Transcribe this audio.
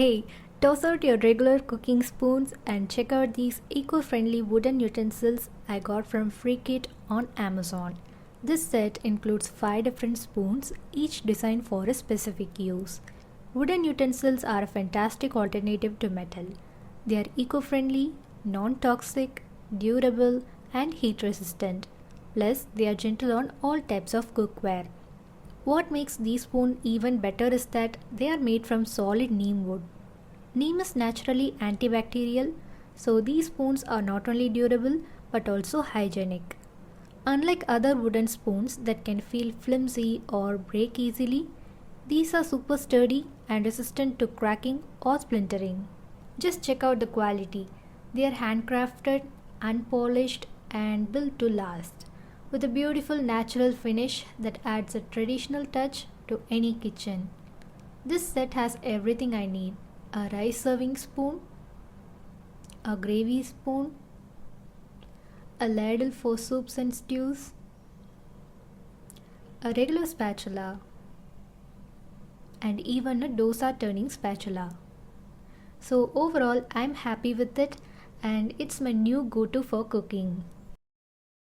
Hey, toss out your regular cooking spoons and check out these eco-friendly wooden utensils I got from Free Kit on Amazon. This set includes 5 different spoons, each designed for a specific use. Wooden utensils are a fantastic alternative to metal. They are eco-friendly, non-toxic, durable, and heat-resistant. Plus, they are gentle on all types of cookware. What makes these spoons even better is that they are made from solid neem wood. Neem is naturally antibacterial, so these spoons are not only durable but also hygienic. Unlike other wooden spoons that can feel flimsy or break easily, these are super sturdy and resistant to cracking or splintering. Just check out the quality. They are handcrafted, unpolished, and built to last, with a beautiful natural finish that adds a traditional touch to any kitchen. This set has everything I need: a rice serving spoon, a gravy spoon, a ladle for soups and stews, a regular spatula, and even a dosa turning spatula. So overall, I'm happy with it and it's my new go-to for cooking.